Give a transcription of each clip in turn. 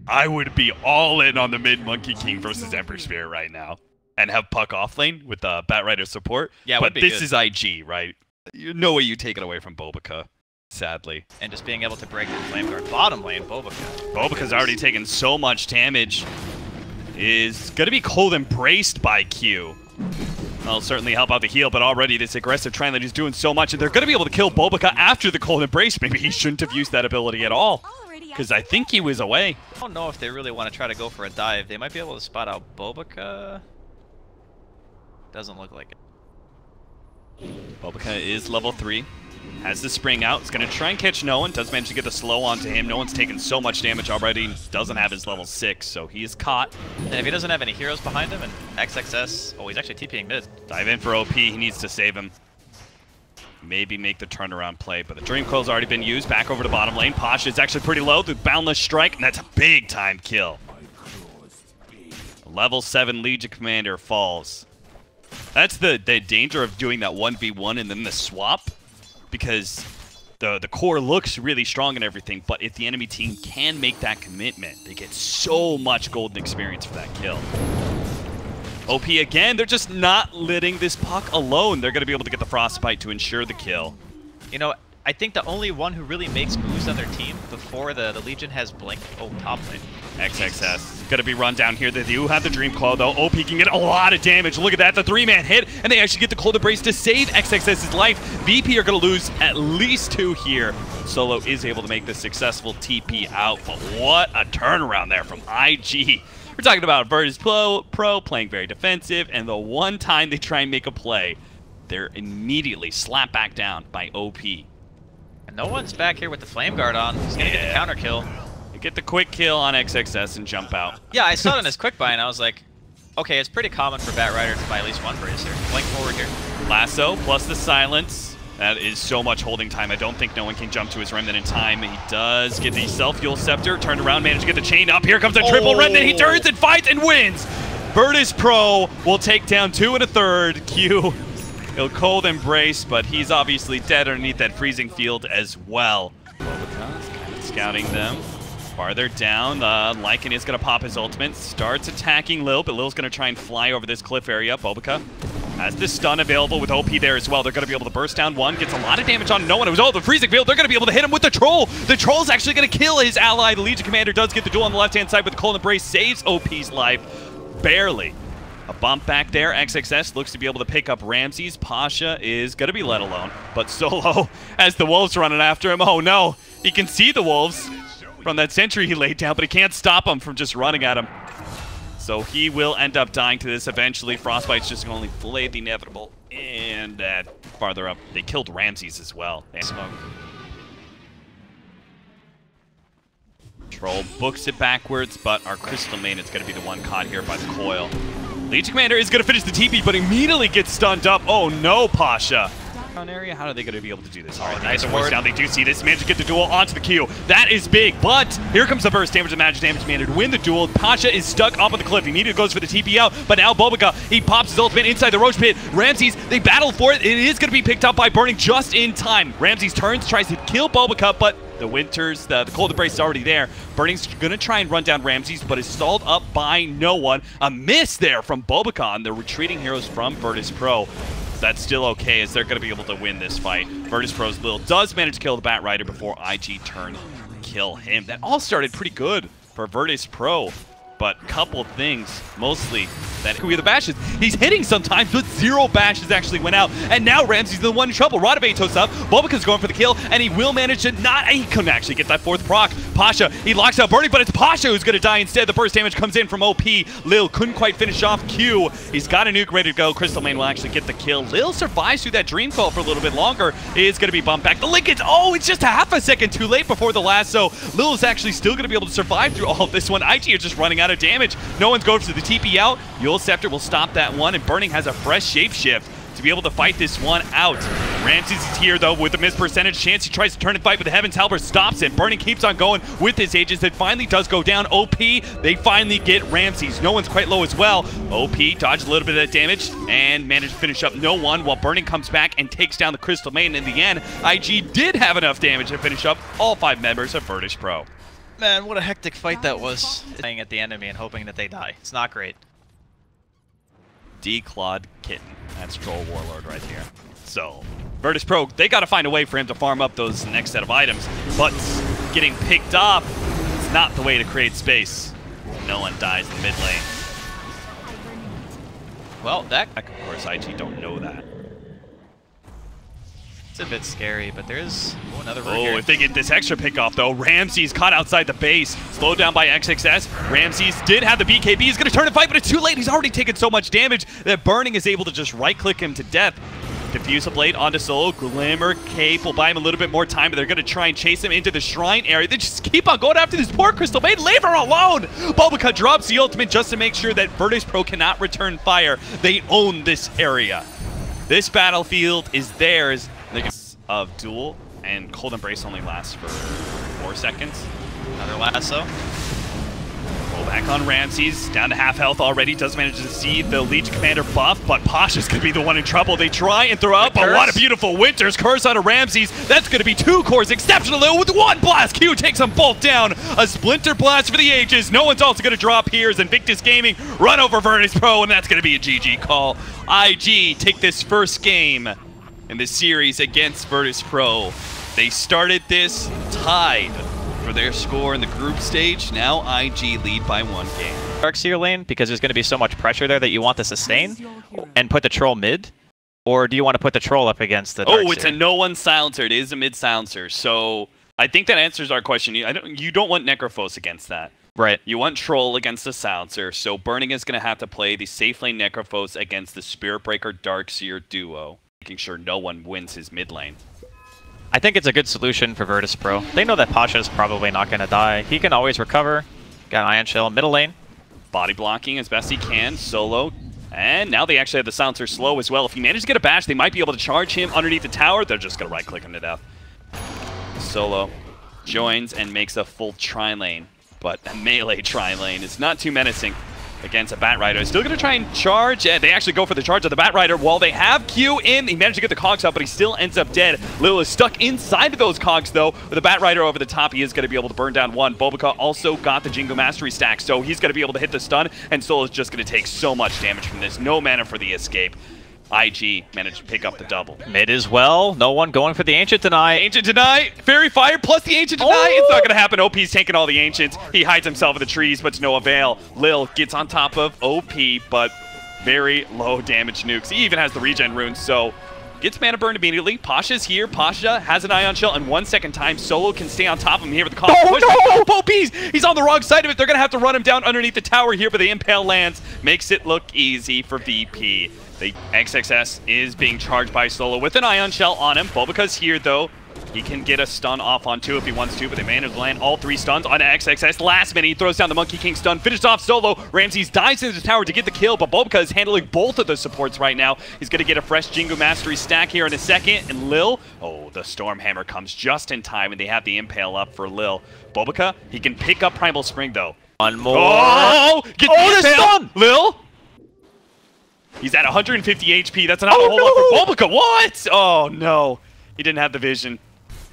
I would be all in on the mid Monkey King versus Emperor Spirit right now. And have Puck off lane with Batrider support. Yeah, but this good. is IG, right? No way you take it away from Bobica, sadly. And just being able to break the Flame Guard bottom lane, Bobica. Bobica's already taken so much damage. Is going to be cold embraced by Q. That'll certainly help out the heal, but already this aggressive Triland is doing so much, and they're going to be able to kill Bobica after the cold embrace. Maybe he shouldn't have used that ability at all, because I think he was away. I don't know if they really want to try to go for a dive. They might be able to spot out Bobica. Doesn't look like it. Bobica is level 3. Has the spring out. Is going to try and catch No One. Does manage to get the slow onto him. No One's taken so much damage already. Doesn't have his level 6, so he is caught. And if he doesn't have any heroes behind him, and XXS... Oh, he's actually TPing mid. Dive in for OP. He needs to save him. Maybe make the turnaround play, but the Dream Coil's already been used. Back over to bottom lane. Pasha is actually pretty low. The Boundless Strike, and that's a big-time kill. Level 7 Legion Commander falls. That's the danger of doing that 1v1 and then the swap, because the core looks really strong and everything, but if the enemy team can make that commitment, they get so much golden experience for that kill. OP again, they're just not letting this Puck alone. They're going to be able to get the Frostbite to ensure the kill. You know, I think the only one who really makes moves on their team before the Legion has Blink. Oh, top lane. XXS going to be run down here. They do have the Dream Coil, though. OP can get a lot of damage. Look at that, the 3-man hit, and they actually get the Cold Embrace to save XXS's life. VP are going to lose at least 2 here. Solo is able to make the successful TP out, but what a turnaround there from IG. We're talking about Virtus Pro playing very defensive, and the one time they try and make a play, they're immediately slapped back down by OP. And No One's back here with the Flame Guard on. He's going to get the counter kill. Get the quick kill on XXS and jump out. Yeah, I saw it in his quick buy and I was like, okay, it's pretty common for Batrider to buy at least one Virtus here. Blink forward here. Lasso plus the silence. That is so much holding time. I don't think No One can jump to his Remnant in time. He does get the Self-Fuel Scepter, turned around, managed to get the chain up. Here comes a triple Remnant. He turns and fights and wins. Virtus Pro will take down 2 1/3. Q, he'll cold embrace, but he's obviously dead underneath that freezing field as well. Bobica's kind of scouting them. Farther down, Lycan is going to pop his ultimate, starts attacking Lil, but Lil's going to try and fly over this cliff area. Bobica has the stun available with OP there as well. They're going to be able to burst down one, gets a lot of damage on No One. It was all the freezing field. They're going to be able to hit him with the Troll. The Troll's actually going to kill his ally. The Legion Commander does get the duel on the left-hand side, but the Cold Embrace saves OP's life. Barely. A bump back there. XXS looks to be able to pick up Ramses. Pasha is going to be let alone, but Solo has the Wolves running after him. Oh no, he can see the Wolves from that sentry he laid down, but he can't stop him from just running at him. So he will end up dying to this eventually. Frostbite's just going to delay the inevitable. And farther up, they killed Ramses as well. Smoke. Troll books it backwards, but our Crystal Main is going to be the one caught here by the coil. Legion Commander is going to finish the TP, but immediately gets stunned up. Oh no, Pasha. Area, how are they going to be able to do this? All right, nice force down. They do see this. Manage to get the duel onto the Q. That is big, but here comes the burst damage and magic damage commander to win the duel. Pasha is stuck up on the cliff. He immediately goes for the TP out, but now Bobica, he pops his ultimate inside the Roach Pit. Ramses, they battle for it. It is going to be picked up by Burning just in time. Ramses turns, tries to kill Bobica, but the Winters, the Cold Embrace is already there. Burning's going to try and run down Ramses, but is stalled up by No One. A miss there from Bobica on the retreating heroes from Virtus Pro. That's still okay, as they're going to be able to win this fight. Virtus Pro's Lil does manage to kill the Batrider before IG turn kill him. That all started pretty good for Virtus Pro, but couple things, mostly that we have the bashes. He's hitting sometimes, but 0 bashes actually went out, and now Ramses the one in trouble. Radave toes up, Bobica's going for the kill, and he will manage to not, he couldn't actually get that 4th proc. Pasha, he locks out Burning, but it's Pasha who's going to die instead. The burst damage comes in from OP. Lil couldn't quite finish off Q. He's got a nuke ready to go. Crystal Main will actually get the kill. Lil survives through that Dream Coil for a little bit longer. Is going to be bumped back. The Linkage, oh, it's just a half a second too late before the lasso. Lil is actually still going to be able to survive through all of this one. IG are just running out of damage. No One's going for the TP out. Eul Scepter will stop that one, and Burning has a fresh shapeshift to be able to fight this one out. Ramses is here, though, with a missed percentage chance. He tries to turn and fight, but the Heaven's Helper stops him. Burning keeps on going with his Aegis. It finally does go down. OP, they finally get Ramses. No One's quite low as well. OP dodged a little bit of that damage and managed to finish up No One, while Burning comes back and takes down the Crystal Main. In the end, IG did have enough damage to finish up all 5 members of Virtus Pro. Man, what a hectic fight that was. Playing at the enemy and hoping that they die. It's not great. D-Clawed Kitten. That's Troll Warlord right here. So, Virtus Pro, they got to find a way for him to farm up those next set of items. But getting picked off is not the way to create space. No one dies in the mid lane. Well, that... Of course, IG don't know that. It's a bit scary, but there's another route Oh, here. if they get this extra pick off, though, Ramses caught outside the base. Slowed down by XXS. Ramses did have the BKB. He's going to turn and fight, but it's too late. He's already taken so much damage that Burning is able to just right-click him to death. Diffuse a blade onto Solo. Glimmer Cape will buy him a little bit more time, but they're going to try and chase him into the shrine area. They just keep on going after this poor Crystal Maiden. Leave her alone! Bulbacut drops the ultimate just to make sure that Virtus Pro cannot return fire. They own this area. This battlefield is theirs. Of Duel, and Cold Embrace only lasts for 4 seconds. Another lasso. Roll back on Ramses, down to half health already. Does manage to see the Legion Commander buff, but Pasha's going to be the one in trouble. They try and throw out, but what a beautiful Winter's Curse on a Ramses. That's going to be 2 cores, exceptional with 1 blast. Q takes them both down. A Splinter Blast for the ages. No one's also going to drop here as Invictus Gaming run over Virtus Pro, and that's going to be a GG call. IG take this first game in the series against Virtus Pro. They started this tied for their score in the group stage. Now IG lead by 1 game. Darkseer lane, because there's going to be so much pressure there that you want to sustain and put the troll mid? Or do you want to put the troll up against the Darkseer? Oh, it's a no one silencer. It is a mid silencer. So I think that answers our question. You don't want Necrophos against that. Right. You want Troll against the Silencer, so Burning is going to have to play the safe lane Necrophos against the Spirit Breaker Darkseer duo, making sure no one wins his mid lane. I think it's a good solution for Virtus Pro. They know that Pasha's probably not going to die. He can always recover. Got an Ion Shell middle lane. Body blocking as best he can, Solo. And now they actually have the Silencer slow as well. If he manages to get a bash, they might be able to charge him underneath the tower. They're just going to right-click him to death. Solo joins and makes a full tri-lane, but a melee tri-lane is not too menacing against a Batrider. Still going to try and charge. They actually go for the charge of the Batrider while they have Q in. He managed to get the cogs up, but he still ends up dead. Lil is stuck inside of those cogs, though. With the Batrider over the top, he is going to be able to burn down 1. Bulbacut also got the Jingo Mastery stack, so he's going to be able to hit the stun, and Solo is just going to take so much damage from this. No mana for the escape. IG managed to pick up the double. Mid as well. No one going for the Ancient Deny. Ancient Deny, Fairy Fire plus the Ancient Deny. It's not going to happen. OP's taking all the Ancients. He hides himself in the trees, but to no avail. Lil gets on top of OP, but very low damage nukes. He even has the regen runes, so gets mana burned immediately. Pasha's here. Pasha has an Ion Shell, and 1 second time, Solo can stay on top of him here with the call. Oh, no! OP's! He's on the wrong side of it. They're going to have to run him down underneath the tower here, but the Impale lands. Makes it look easy for VP. The XXS is being charged by Solo with an Ion Shell on him. Bulbaca's here, though. He can get a stun off on 2 if he wants to, but they managed to land all 3 stuns on XXS. Last minute, he throws down the Monkey King stun, finished off Solo. Ramses dives into the tower to get the kill, but Bulbaca is handling both of the supports right now. He's going to get a fresh Jingo Mastery stack here in a second, and Lil, oh, the Stormhammer comes just in time, and they have the Impale up for Lil. Bulbaca, he can pick up Primal Spring, though. One more. Oh, get the Impale! Stun! Lil? He's at 150 HP. That's not a whole lot for Bulbaca. What? Oh, no. He didn't have the vision.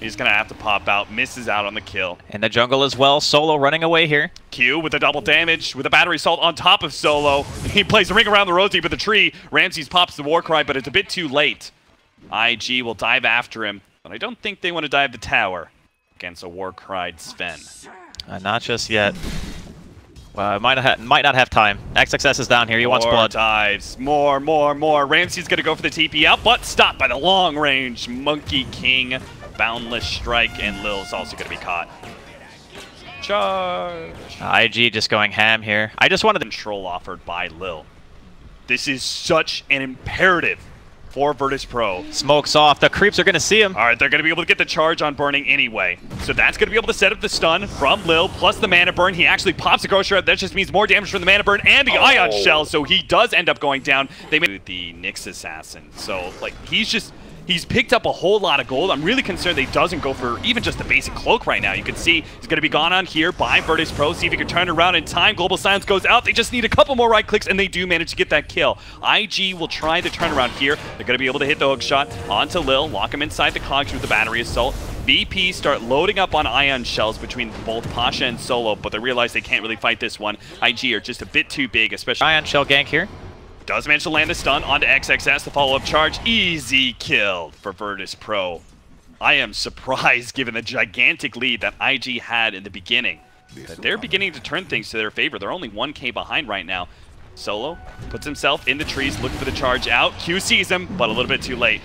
He's going to have to pop out. Misses out on the kill. In the jungle as well. Solo running away here. Q with the double damage, with a battery assault on top of Solo. He plays a ring around the rosy with the tree. Ramses pops the Warcry, but it's a bit too late. IG will dive after him, but I don't think they want to dive the tower against a Warcried Sven. Not just yet. Well, might not have time. XXS is down here. He wants blood. Dives. More. Ramsey's going to go for the TP out, but stopped by the long-range Monkey King. Boundless Strike, and Lil's also going to be caught. Charge. IG just going ham here. I just wanted the control offered by Lil. This is such an imperative for Virtus Pro. Smoke's off. The creeps are going to see him. All right, they're going to be able to get the charge on Burning anyway. So that's going to be able to set up the stun from Lil, plus the Mana Burn. He actually pops a Ghost Shred. That just means more damage from the Mana Burn and the Ion Shell, so he does end up going down. They made the Nyx Assassin. So, like, he's picked up a whole lot of gold. I'm really concerned that he doesn't go for even just the basic cloak right now. You can see he's going to be gone on here by Virtus Pro. See if he can turn it around in time. Global Silence goes out. They just need a couple more right clicks, and they do manage to get that kill. IG will try the turnaround here. They're going to be able to hit the hook shot onto Lil, lock him inside the cogs with the battery assault. VP start loading up on ion shells between both Pasha and Solo, but they realize they can't really fight this one. IG are just a bit too big, especially... Ion shell gank here. Does manage to land a stun onto XXS, the follow-up charge. Easy kill for Virtus Pro. I am surprised, given the gigantic lead that IG had in the beginning, that they're beginning to turn things to their favor. They're only 1K behind right now. Solo puts himself in the trees, looking for the charge out. Q sees him, but a little bit too late.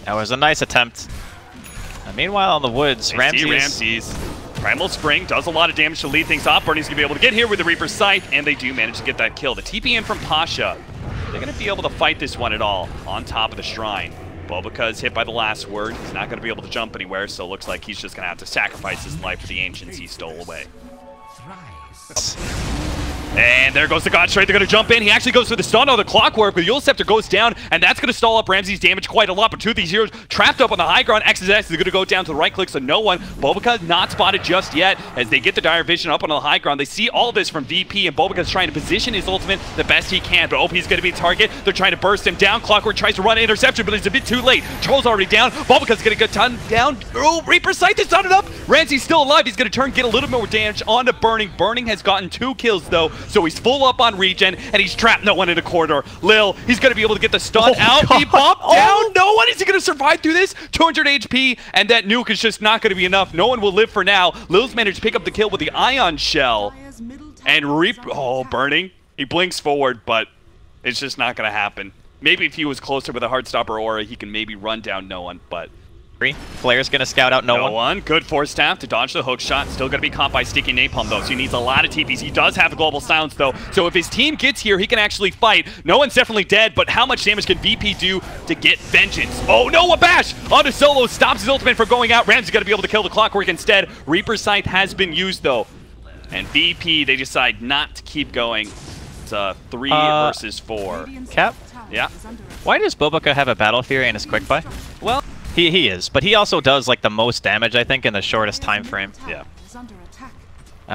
That was a nice attempt. And meanwhile, in the woods, Ramses. Primal Spring does a lot of damage to lead things off. Bernie's going to be able to get here with the Reaper's Scythe, and they do manage to get that kill. The TP in from Pasha. They're going to be able to fight this one at all on top of the Shrine. Bulbaka is hit by the last word. He's not going to be able to jump anywhere, so it looks like he's just going to have to sacrifice his life for the Ancients he stole away. And there goes the God Strike. They're going to jump in. He actually goes for the stun on the Clockwork, but Eul Scepter goes down, and that's going to stall up Ramses' damage quite a lot. But two of these heroes trapped up on the high ground. XXS is going to go down to the right click, so no one. Bulbaka not spotted just yet as they get the Dire Vision up on the high ground. They see all this from VP, and Bulbaka's trying to position his ultimate the best he can, but OP is going to be a target. They're trying to burst him down. Clockwork tries to run an interception, but he's a bit too late. Troll's already down. Bulbaka's going to get down. Oh, Reaper's Scythe is done it up. Ramsey's still alive. He's going to get a little more damage onto Burning. Burning has gotten 2 kills, though, so he's full up on regen, and he's trapped no one in a corridor. Lil, he's going to be able to get the stun out. God. He bumped down. No one. Is he going to survive through this? 200 HP, and that nuke is just not going to be enough. No one will live for now. Lil's managed to pick up the kill with the Ion Shell, and Burning. He blinks forward, but it's just not going to happen. Maybe if he was closer with a Heartstopper Aura, he can maybe run down no one, but... Flair's going to scout out no one. Good Force Staff to dodge the hook shot. Still going to be caught by Sticky Napalm, though, so he needs a lot of TPs. He does have Global Silence, though, so if his team gets here, he can actually fight. No one's definitely dead, but how much damage can VP do to get vengeance? Oh, no, a bash onto Solo. Stops his ultimate from going out. Ramsey's going to be able to kill the Clockwork instead. Reaper's Scythe has been used, though, and VP, they decide not to keep going. It's 3 versus 4. Cap? Yeah? Why does Bulbaka have a Battle Fury and his Quick Buy? Well... He is, but he also does like the most damage, I think, in the shortest time frame. Yeah.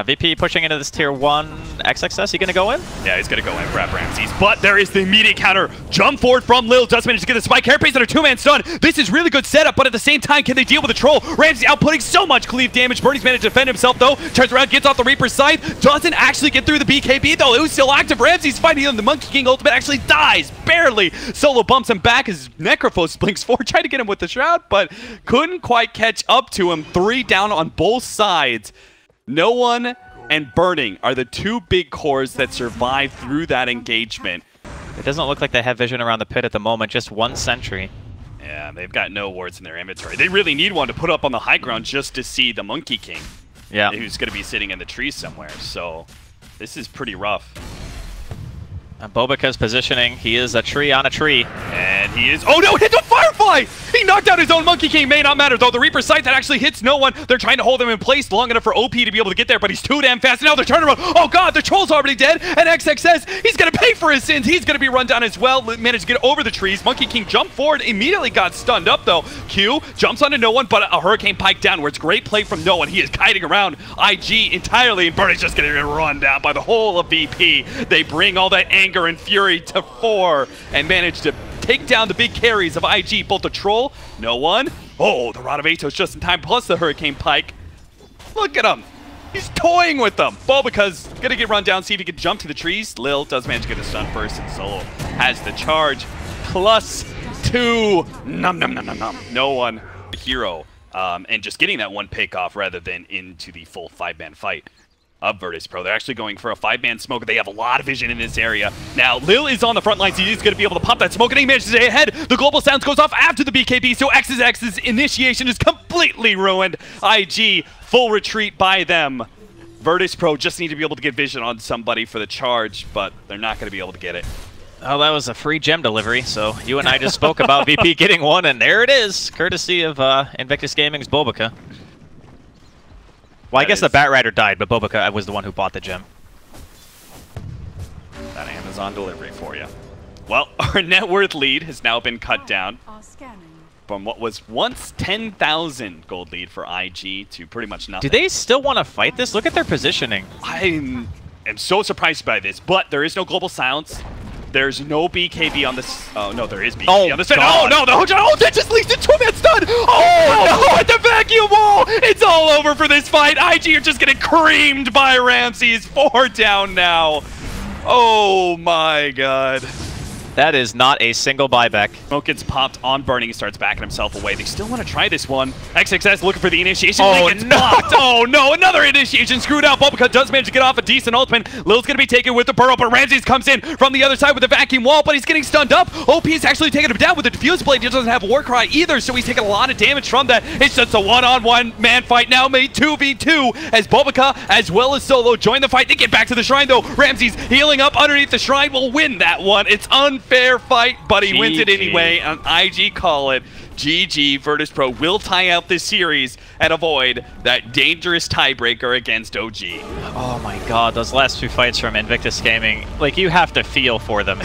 VP pushing into this tier 1 XXS. He gonna go in? Yeah, he's gonna go in, grab Ramses. But there is the immediate counter. Jump forward from Lil. Does manage to get the spike. Hairpiece on a 2-man stun. This is really good setup, but at the same time, can they deal with the troll? Ramses outputting so much cleave damage. Bernie's managed to defend himself, though. Turns around, gets off the Reaper's Scythe. Doesn't actually get through the BKB, though. It was still active. Ramses fighting him. The Monkey King ultimate actually dies. Barely. Solo bumps him back as Necrophos blinks forward. Tried to get him with the Shroud, but couldn't quite catch up to him. 3 down on both sides. No one and Burning are the 2 big cores that survive through that engagement. It doesn't look like they have vision around the pit at the moment, just 1 sentry. Yeah, they've got no wards in their inventory. They really need one to put up on the high ground just to see the Monkey King. Yeah. Who's going to be sitting in the trees somewhere, so this is pretty rough. And Bulbaka's positioning, he is a tree on a tree. And he is, oh no, hit the Firefly! He knocked out his own Monkey King, may not matter though. The Reaper's Scythe that actually hits no one. They're trying to hold him in place long enough for OP to be able to get there, but he's too damn fast. And now they're turning around, oh god, the Troll's already dead, and XXS, he's gonna pay for his sins. He's gonna be run down as well, managed to get over the trees. Monkey King jumped forward, immediately got stunned up though. Q jumps onto no one, but a Hurricane Pike downwards. Great play from no one. He is kiting around IG entirely, and Bernie's just gonna get run down by the whole of VP. They bring all that anger and fury to 4 and manage to take down the big carries of IG, both the Troll, no one. Oh, the Rod of Atos just in time, plus the Hurricane Pike. Look at him. He's toying with them. Bulbaka's gonna get run down, see if he can jump to the trees. Lil does manage to get a stun first, and Solo has the charge. +2. Nom nom nom nom nom. No one. Hero. And just getting that 1 pick off rather than into the full 5-man fight of Virtus Pro. They're actually going for a 5-man smoke. They have a lot of vision in this area. Now, Lil is on the front lines. He's going to be able to pop that smoke, and he manages to stay ahead. The Global Sounds goes off after the BKB, so XXS's initiation is completely ruined. IG, full retreat by them. Virtus Pro just need to be able to get vision on somebody for the charge, but they're not going to be able to get it. Oh, that was a free gem delivery, so you and I just spoke about VP getting one, and there it is, courtesy of Invictus Gaming's Bulbaka. Well, I guess the Batrider died, but Bulbaka was the one who bought the gem. That Amazon delivery for you. Well, our net worth lead has now been cut down from what was once 10,000 gold lead for IG to pretty much nothing. Do they still want to fight this? Look at their positioning. I am so surprised by this, but there is no Global Silence. There's no BKB on this. Oh, no, there is BKB on this. God. Oh, no, the Hojo. Oh, that just leads into a man stun. Oh, no, at the vacuum wall. It's all over for this fight. IG are just getting creamed by Ramses. 4 down now. Oh, my God. That is not a single buyback. Smoke gets popped on Burning. He starts backing himself away. They still want to try this one. XXS looking for the initiation. Oh, Gets no. blocked. Oh, no. Another initiation screwed out. Bulbacut does manage to get off a decent ultimate. Lil's going to be taken with the burrow, but Ramses comes in from the other side with the vacuum wall, but he's getting stunned up. OP is actually taking him down with the Diffuse Blade. He doesn't have Warcry either, so he's taking a lot of damage from that. It's just a one-on-one man fight now made 2v2 as Bulbacut as well as Solo join the fight. They get back to the shrine, though. Ramses healing up underneath the shrine will win that one. It's unfair fight, but he wins it anyway, and IG call it. GG, Virtus.pro will tie out this series and avoid that dangerous tiebreaker against OG. Oh my god, those last 2 fights from Invictus Gaming, like, you have to feel for them.